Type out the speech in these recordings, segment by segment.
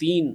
3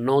9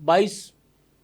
22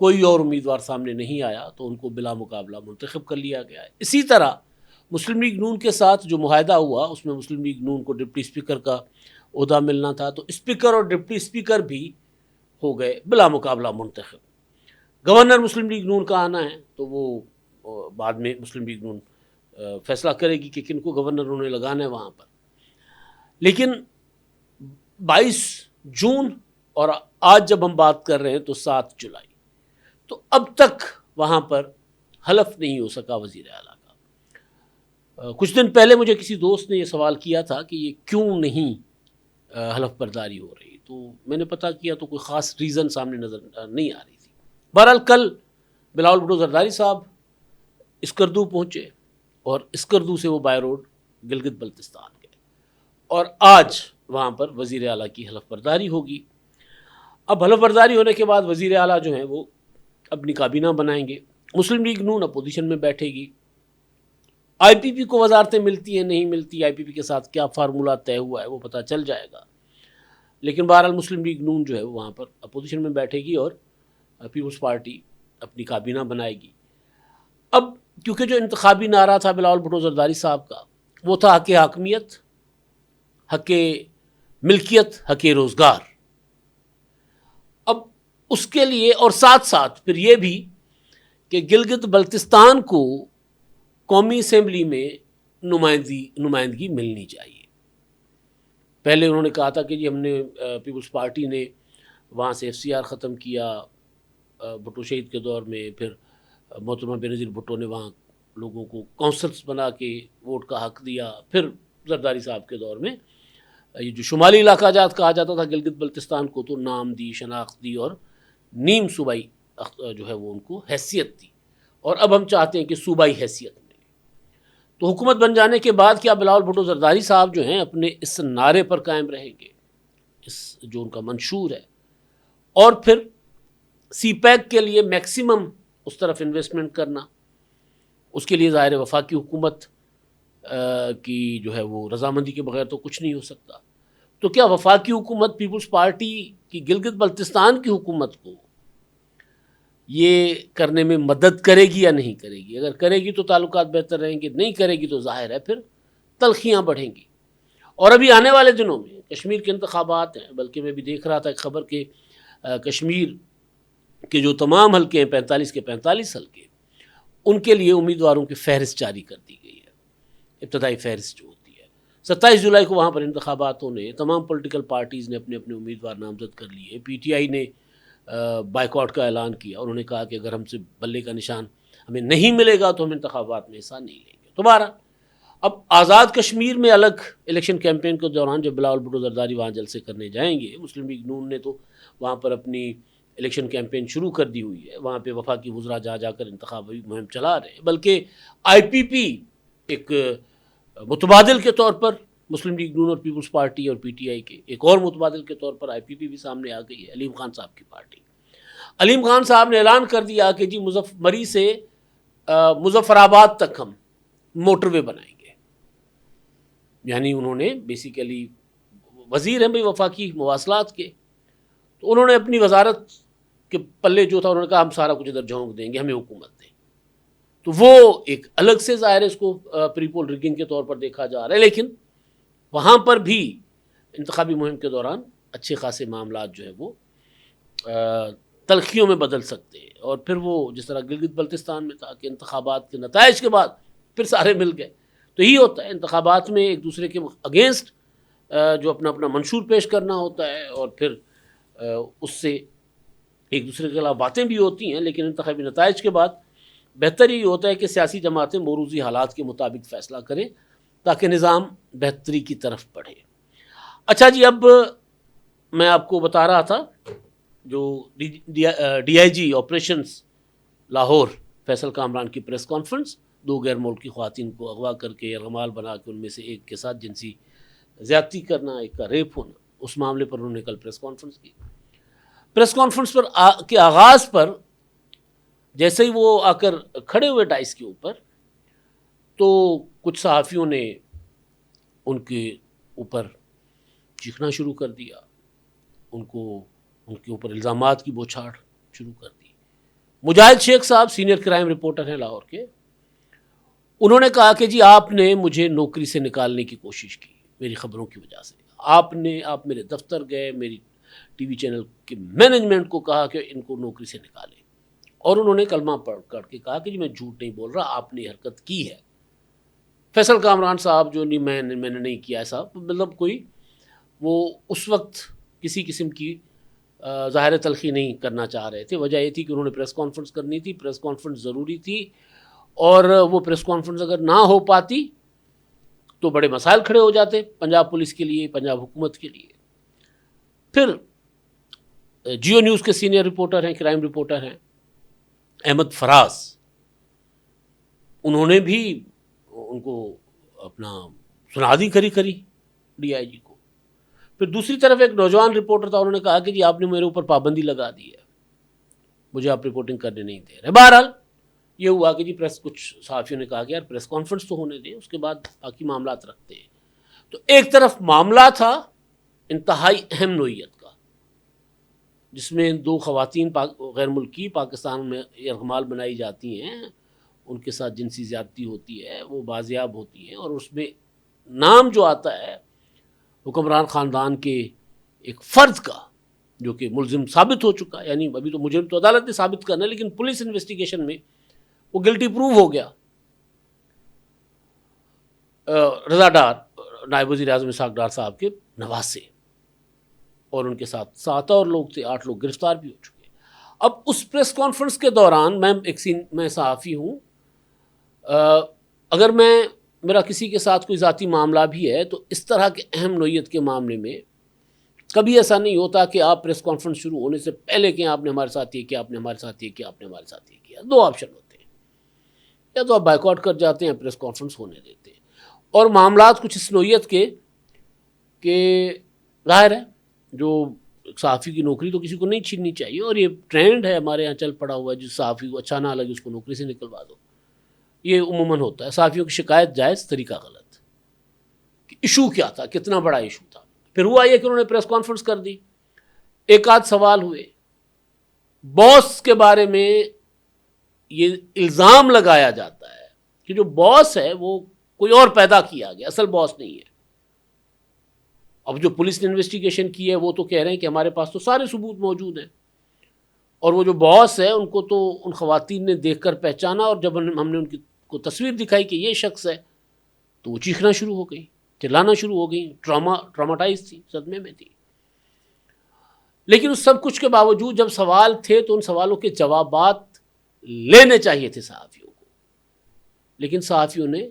کوئی اور امیدوار سامنے نہیں آیا تو ان کو بلا مقابلہ منتخب کر لیا گیا ہے۔ اسی طرح مسلم لیگ نون کے ساتھ جو معاہدہ ہوا اس میں مسلم لیگ نون کو ڈپٹی اسپیکر کا عہدہ ملنا تھا، تو اسپیکر اور ڈپٹی اسپیکر بھی ہو گئے بلا مقابلہ منتخب۔ گورنر مسلم لیگ نون کا آنا ہے تو وہ بعد میں مسلم لیگ نون فیصلہ کرے گی کہ کن کو گورنر انہوں نے لگانا ہے وہاں پر۔ لیکن 22 جون اور آج جب ہم بات کر رہے ہیں تو 7 جولائی، تو اب تک وہاں پر حلف نہیں ہو سکا وزیر اعلیٰ کا۔ کچھ دن پہلے مجھے کسی دوست نے یہ سوال کیا تھا کہ یہ کیوں نہیں حلف برداری ہو رہی، تو میں نے پتہ کیا تو کوئی خاص ریزن سامنے نظر نہیں آ رہی تھی۔ بہرحال کل بلاول بھٹو زرداری صاحب اسکردو پہنچے اور اسکردو سے وہ بائی روڈ گلگت بلتستان گئے، اور آج وہاں پر وزیر اعلیٰ کی حلف برداری ہوگی۔ اب حلف برداری ہونے کے بعد وزیر اعلیٰ جو ہیں وہ اپنی کابینہ بنائیں گے، مسلم لیگ نون اپوزیشن میں بیٹھے گی، آئی پی پی کو وزارتیں ملتی ہیں نہیں ملتی، آئی پی پی کے ساتھ کیا فارمولہ طے ہوا ہے وہ پتہ چل جائے گا، لیکن بہرحال مسلم لیگ نون جو ہے وہاں پر اپوزیشن میں بیٹھے گی اور پیپلز پارٹی اپنی کابینہ بنائے گی۔ اب کیونکہ جو انتخابی نعرہ تھا بلاول بھٹو زرداری صاحب کا وہ تھا حق حاکمیت، حق ملکیت، حق روزگار، اب اس کے لیے اور ساتھ ساتھ پھر یہ بھی کہ گلگت بلتستان کو قومی اسمبلی میں نمائندگی ملنی چاہیے۔ پہلے انہوں نے کہا تھا کہ جی ہم نے پیپلز پارٹی نے وہاں سے ایف سی آر ختم کیا بھٹو شہید کے دور میں، پھر محترمہ بینظیر بھٹو نے وہاں لوگوں کو کونسلز بنا کے ووٹ کا حق دیا، پھر زرداری صاحب کے دور میں یہ جو شمالی علاقہ جات کہا جاتا تھا گلگت بلتستان کو تو نام دی، شناخت دی اور نیم صوبائی جو ہے وہ ان کو حیثیت دی، اور اب ہم چاہتے ہیں کہ صوبائی حیثیت ملے۔ تو حکومت بن جانے کے بعد کیا بلاول بھٹو زرداری صاحب جو ہیں اپنے اس نعرے پر قائم رہیں گے، اس جو ان کا منشور ہے، اور پھر سی پیک کے لیے میکسیمم اس طرف انویسٹمنٹ کرنا، اس کے لیے ظاہر وفاقی حکومت کی جو ہے وہ رضامندی کے بغیر تو کچھ نہیں ہو سکتا، تو کیا وفاقی حکومت پیپلز پارٹی کی گلگت بلتستان کی حکومت کو یہ کرنے میں مدد کرے گی یا نہیں کرے گی؟ اگر کرے گی تو تعلقات بہتر رہیں گے، نہیں کرے گی تو ظاہر ہے پھر تلخیاں بڑھیں گی۔ اور ابھی آنے والے دنوں میں کشمیر کے انتخابات ہیں، بلکہ میں بھی دیکھ رہا تھا ایک خبر کہ کشمیر کے جو تمام حلقے ہیں 45 کے 45 حلقے، ان کے لیے امیدواروں کی فہرست جاری کر دی گئی ہے، ابتدائی فہرست جو ہوتی ہے۔ 27 جولائی کو وہاں پر انتخابات ہونے، تمام پولیٹیکل پارٹیز نے اپنے اپنے امیدوار نامزد کر لیے۔ پی ٹی آئی نے بائیکاٹ کا اعلان کیا، انہوں نے کہا کہ اگر ہم سے بلے کا نشان ہمیں نہیں ملے گا تو ہم انتخابات میں حصہ نہیں لیں گے۔ تو بہرحال اب آزاد کشمیر میں الگ الیکشن کیمپین کے دوران جب بلاول بھٹو زرداری وہاں جلسے کرنے جائیں گے، مسلم لیگ نون نے تو وہاں پر اپنی الیکشن کیمپین شروع کر دی ہوئی ہے، وہاں پہ وفاقی وزراء جا جا کر انتخابی مہم چلا رہے ہیں، بلکہ آئی پی پی ایک متبادل کے طور پر مسلم لیگ نون اور پیپلز پارٹی اور پی ٹی آئی کے ایک اور متبادل کے طور پر آئی پی پی بھی سامنے آ گئی ہے، علیم خان صاحب کی پارٹی۔ علیم خان صاحب نے اعلان کر دیا کہ جی مری سے مظفر آباد تک ہم موٹر وے بنائیں گے، یعنی انہوں نے بیسیکلی وزیر ہیں بھائی وفاقی مواصلات کے، تو انہوں نے اپنی وزارت کے پلے جو تھا انہوں نے کہا ہم سارا کچھ ادھر جھونک دیں گے، ہمیں حکومت دیں۔ تو وہ ایک الگ سے ظاہر ہے اس کو پری پول ریگنگ کے طور پر دیکھا جا رہا ہے، لیکن وہاں پر بھی انتخابی مہم کے دوران اچھے خاصے معاملات جو ہے وہ تلخیوں میں بدل سکتے ہیں، اور پھر وہ جس طرح گلگت بلتستان میں تھا کہ انتخابات کے نتائج کے بعد پھر سارے مل گئے، تو یہی ہوتا ہے انتخابات میں ایک دوسرے کے اگینسٹ جو اپنا اپنا منشور پیش کرنا ہوتا ہے، اور پھر اس سے ایک دوسرے کے خلاف باتیں بھی ہوتی ہیں، لیکن انتخابی نتائج کے بعد بہتر یہ ہوتا ہے کہ سیاسی جماعتیں موروثی حالات کے مطابق فیصلہ کریں تاکہ نظام بہتری کی طرف بڑھے۔ اچھا جی، اب میں آپ کو بتا رہا تھا جو D I G operations Lahore Faisal Kamran کی پریس کانفرنس، 2 غیر ملکی خواتین کو اغوا کر کے یرغمال بنا کے ان میں سے ایک کے ساتھ جنسی زیادتی کرنا، ایک کا ریپ ہونا، اس معاملے پر انہوں نے کل پریس کانفرنس کی۔ پریس کانفرنس پر کے آغاز پر جیسے ہی وہ آ کر کھڑے ہوئے ڈائس کے اوپر، تو کچھ صحافیوں نے ان کے اوپر چیخنا شروع کر دیا، ان کے اوپر الزامات کی بوچھاڑ شروع کر دی مجاہد شیخ صاحب سینئر کرائم رپورٹر ہیں لاہور کے، انہوں نے کہا کہ جی آپ نے مجھے نوکری سے نکالنے کی کوشش کی میری خبروں کی وجہ سے، آپ میرے دفتر گئے، میری ٹی وی چینل کے مینجمنٹ کو کہا کہ ان کو نوکری سے نکالیں، اور انہوں نے کلمہ پڑھ کر کے کہا کہ جی میں جھوٹ نہیں بول رہا، آپ نے یہ حرکت کی ہے۔ فیصل کامران صاحب جو نہیں میں نے نہیں کیا ہے صاحب، مطلب کوئی وہ اس وقت کسی قسم کی ظاہر تلخی نہیں کرنا چاہ رہے تھے۔ وجہ یہ تھی کہ انہوں نے پریس کانفرنس کرنی تھی، پریس کانفرنس ضروری تھی، اور وہ پریس کانفرنس اگر نہ ہو پاتی تو بڑے مسائل کھڑے ہو جاتے پنجاب پولیس کے لیے، پنجاب حکومت کے لیے۔ پھر جیو نیوز کے سینئر رپورٹر ہیں، کرائم رپورٹر ہیں احمد فراز، انہوں نے بھی ان کو اپنا سنا دی کری ڈی آئی جی کو۔ پھر دوسری طرف ایک نوجوان رپورٹر تھا، انہوں نے کہا کہ جی آپ نے میرے اوپر پابندی لگا دی ہے، مجھے آپ رپورٹنگ کرنے نہیں دے رہے۔ بہرحال یہ ہوا کہ جی کچھ صحافیوں نے کہا کہ یار پریس کانفرنس تو ہونے دیں، اس کے بعد باقی معاملات رکھتے ہیں۔ تو ایک طرف معاملہ تھا انتہائی اہم نوعیت کا، جس میں 2 خواتین غیر ملکی پاکستان میں یرغمال بنائی جاتی ہیں، ان کے ساتھ جنسی زیادتی ہوتی ہے، وہ بازیاب ہوتی ہیں، اور اس میں نام جو آتا ہے حکمران خاندان کے ایک فرد کا جو کہ ملزم ثابت ہو چکا، یعنی ابھی تو مجرم تو عدالت نے ثابت کرنا ہے، لیکن پولیس انویسٹیگیشن میں وہ گلٹی پروو ہو گیا۔ رضا ڈار، نائب وزیر اعظم اسحاق ڈار صاحب کے نواسے، اور ان کے ساتھ 7 اور لوگ تھے، 8 لوگ گرفتار بھی ہو چکے۔ اب اس پریس کانفرنس کے دوران میں صحافی ہوں، اگر میرا کسی کے ساتھ کوئی ذاتی معاملہ بھی ہے تو اس طرح کے اہم نوعیت کے معاملے میں کبھی ایسا نہیں ہوتا کہ آپ پریس کانفرنس شروع ہونے سے پہلے کہ آپ نے ہمارے ساتھ یہ کیا، آپ نے ہمارے ساتھ یہ کیا، آپ نے ہمارے ساتھ یہ کیا۔ 2 آپشن ہوتے ہیں، یا تو آپ بائیکاٹ کر جاتے ہیں، پریس کانفرنس ہونے دیتے ہیں، اور معاملات کچھ اس نوعیت کے کہ ظاہر ہے جو صحافی کی نوکری تو کسی کو نہیں چھیننی چاہیے، اور یہ ٹرینڈ ہے ہمارے یہاں چل پڑا ہوا ہے، جس صحافی کو اچھا نہ لگے اس کو نوکری سے نکلوا دو، یہ عموماً ہوتا ہے۔ صحافیوں کی شکایت جائز، طریقہ غلط۔ کہ ایشو کیا تھا، کتنا بڑا ایشو تھا۔ پھر ہوا یہ کہ انہوں نے پریس کانفرنس کر دی، ایک آدھ سوال ہوئے، باس کے بارے میں یہ الزام لگایا جاتا ہے کہ جو باس ہے وہ کوئی اور پیدا کیا گیا، اصل باس نہیں ہے۔ اب جو پولیس نے انویسٹیگیشن کی ہے وہ تو کہہ رہے ہیں کہ ہمارے پاس تو سارے ثبوت موجود ہیں، اور وہ جو باس ہے ان کو تو ان خواتین نے دیکھ کر پہچانا، اور جب ہم نے ان کو تصویر دکھائی کہ یہ شخص ہے تو وہ چیخنا شروع ہو گئی، چلانا شروع ہو گئی، ٹراماٹائز تھی، صدمے میں تھی۔ لیکن اس سب کچھ کے باوجود جب سوال تھے تو ان سوالوں کے جوابات لینے چاہیے تھے صحافیوں کو، لیکن صحافیوں نے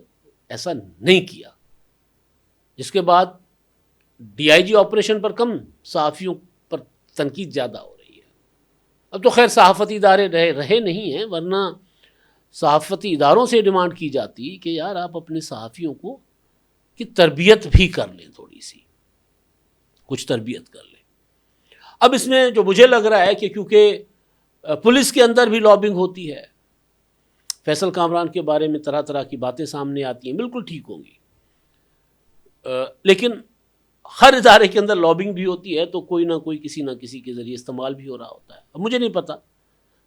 ایسا نہیں کیا، جس کے بعد ڈی آئی جی آپریشن پر کم، صحافیوں پر تنقید زیادہ ہو رہی ہے۔ اب تو خیر صحافتی ادارے رہے نہیں ہیں، ورنہ صحافتی اداروں سے ڈیمانڈ کی جاتی کہ یار آپ اپنے صحافیوں کو کی تربیت بھی کر لیں، تھوڑی سی کچھ تربیت کر لیں۔ اب اس میں جو مجھے لگ رہا ہے کہ کیونکہ پولیس کے اندر بھی لابنگ ہوتی ہے، فیصل کامران کے بارے میں طرح طرح کی باتیں سامنے آتی ہیں، بالکل ٹھیک ہوں گی، لیکن ہر ادارے کے اندر لابنگ بھی ہوتی ہے، تو کوئی نہ کوئی کسی نہ کسی کے ذریعے استعمال بھی ہو رہا ہوتا ہے۔ اب مجھے نہیں پتا،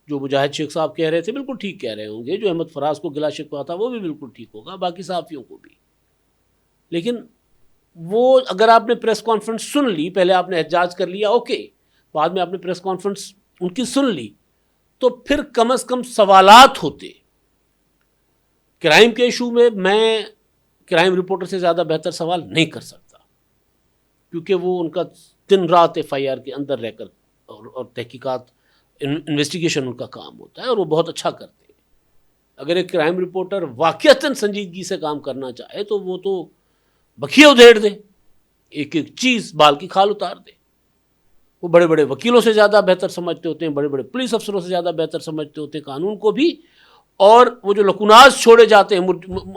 جو مجاہد شیخ صاحب کہہ رہے تھے بالکل ٹھیک کہہ رہے ہوں گے، جو احمد فراز کو گلا شکوہ تھا وہ بھی بالکل ٹھیک ہوگا، باقی صحافیوں کو بھی۔ لیکن وہ اگر آپ نے پریس کانفرنس سن لی، پہلے آپ نے احتجاج کر لیا اوکے، بعد میں آپ نے پریس کانفرنس ان کی سن لی، تو پھر کم از کم سوالات ہوتے۔ کرائم کے ایشو میں کرائم رپورٹر سے زیادہ بہتر سوال نہیں کر سکتا، کیونکہ وہ ان کا دن رات ایف آئی آر کے اندر رہ کر اور تحقیقات انویسٹیگیشن ان کا کام ہوتا ہے، اور وہ بہت اچھا کرتے ہیں۔ اگر ایک کرائم رپورٹر واقعتاً سنجیدگی سے کام کرنا چاہے تو وہ تو بکھیے ادھیڑ دے، ایک ایک چیز بال کی کھال اتار دے۔ وہ بڑے بڑے وکیلوں سے زیادہ بہتر سمجھتے ہوتے ہیں، بڑے بڑے پولیس افسروں سے زیادہ بہتر سمجھتے ہوتے ہیں قانون کو بھی، اور وہ جو لکوناز چھوڑے جاتے ہیں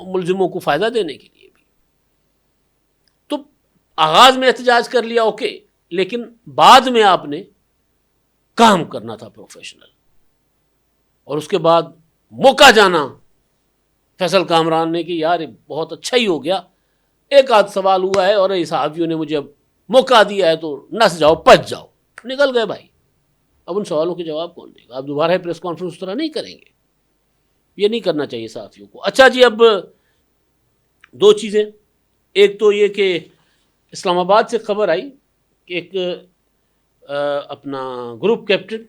ملزموں کو فائدہ دینے کے لیے بھی۔ تو آغاز میں احتجاج کر لیا اوکے، لیکن بعد میں آپ نے کام کرنا تھا پروفیشنل، اور اس کے بعد موقع جانا فیصل کامران نے کہ یار بہت اچھا ہی ہو گیا، ایک آدھ سوال ہوا ہے اور صحافیوں نے مجھے اب موقع دیا ہے تو نس جاؤ، پچ جاؤ، نکل گئے بھائی۔ اب ان سوالوں کے جواب کون دے گا؟ آپ دوبارہ پریس کانفرنس اس طرح نہیں کریں گے، یہ نہیں کرنا چاہیے صحافیوں کو۔ اچھا جی، اب دو چیزیں، ایک تو یہ کہ اسلام آباد سے خبر آئی کہ ایک اپنا group captain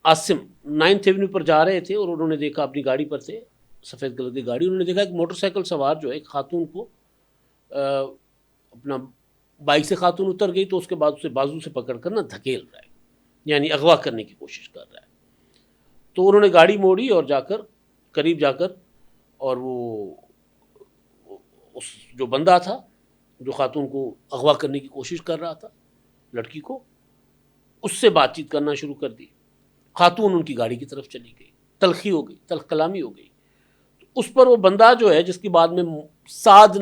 Asim 9th avenue پر جا رہے تھے اور انہوں نے دیکھا، اپنی گاڑی پر تھے، سفید کلر کی گاڑی، انہوں نے دیکھا ایک موٹر سائیکل سوار جو ہے ایک خاتون کو اپنا بائک سے خاتون اتر گئی تو اس کے بعد اسے بازو سے پکڑ کر دھکیل رہا ہے، یعنی اغوا کرنے کی کوشش کر رہا ہے۔ تو انہوں نے گاڑی موڑی اور جا کر قریب جا کر، اور وہ اس جو بندہ تھا جو خاتون کو اغوا کرنے کی کوشش کر رہا تھا، لڑکی کو، اس سے بات چیت کرنا شروع کر دی۔ خاتون ان کی گاڑی کی طرف چلی گئی، تلخی ہو گئی، تلخ کلامی ہو گئی۔ اس پر وہ بندہ جو ہے، جس کی بعد میں سعد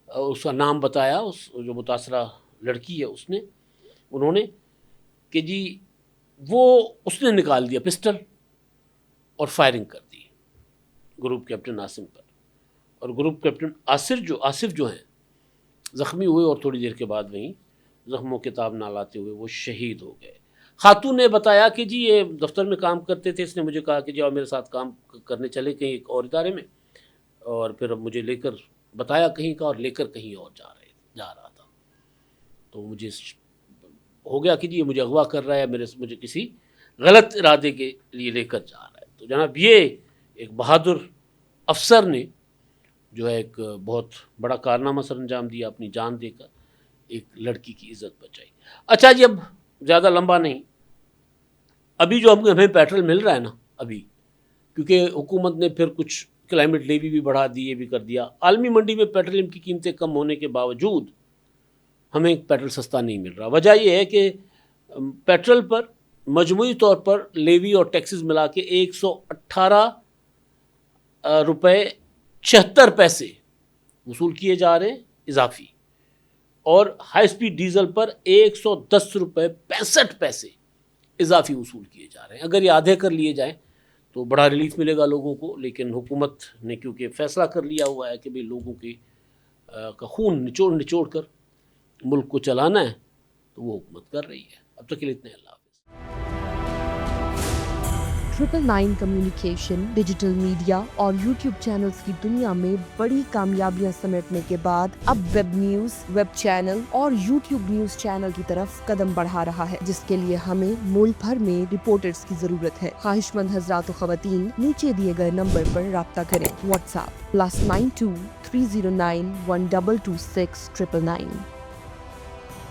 اس کا نام بتایا، اس جو متاثرہ لڑکی ہے، انہوں نے کہ جی اس نے نکال دیا پسٹل اور فائرنگ کر دی گروپ کیپٹن عاصم پر، اور گروپ کیپٹن آصف جو ہیں زخمی ہوئے اور تھوڑی دیر کے بعد وہیں زخموں کے تاب نہ لاتے ہوئے وہ شہید ہو گئے۔ خاتون نے بتایا کہ جی یہ دفتر میں کام کرتے تھے، اس نے مجھے کہا کہ جی آؤ میرے ساتھ کام کرنے چلے کہیں ایک اور ادارے میں، اور پھر اب مجھے لے کر بتایا کہیں کا، اور لے کر کہیں اور جا رہا تھا، تو مجھے ہو گیا کہ جی یہ مجھے اغوا کر رہا ہے، مجھے کسی غلط ارادے کے لیے لے کر جا رہا ہے۔ تو جناب یہ ایک بہادر افسر نے جو ہے ایک بہت بڑا کارنامہ سر انجام دیا، اپنی جان دے کر ایک لڑکی کی عزت بچائی۔ اچھا جی، اب زیادہ لمبا نہیں، ابھی جو ہمیں پیٹرول مل رہا ہے نا، ابھی کیونکہ حکومت نے پھر کچھ کلائمیٹ لیوی بھی بڑھا دی، یہ بھی کر دیا، عالمی منڈی میں پیٹرولیم کی قیمتیں کم ہونے کے باوجود ہمیں پیٹرول سستا نہیں مل رہا۔ وجہ یہ ہے کہ پیٹرول پر مجموعی طور پر لیوی اور ٹیکسز ملا کے 118 روپے 76 پیسے وصول کیے جا رہے ہیں اضافی، اور ہائی سپیڈ ڈیزل پر 110 روپے 65 پیسے اضافی وصول کیے جا رہے ہیں۔ اگر یہ آدھے کر لیے جائیں تو بڑا ریلیف ملے گا لوگوں کو، لیکن حکومت نے کیونکہ فیصلہ کر لیا ہوا ہے کہ بھئی لوگوں کا خون نچوڑ کر ملک کو چلانا ہے، تو وہ حکومت کر رہی ہے۔ اب تک کے لیے اتنے، اللہ حافظ۔ 999 کمیونیکیشن، ڈیجیٹل میڈیا اور یوٹیوب چینلز کی دنیا میں بڑی کامیابیاں سمیٹنے کے بعد اب ویب نیوز، ویب چینل اور یوٹیوب نیوز چینل کی طرف قدم بڑھا رہا ہے، جس کے لیے ہمیں ملک بھر میں رپورٹرز کی ضرورت ہے۔ خواہش مند حضرات و خواتین نیچے دیے گئے نمبر پر رابطہ کریں۔ What's app +92 309 1226 999۔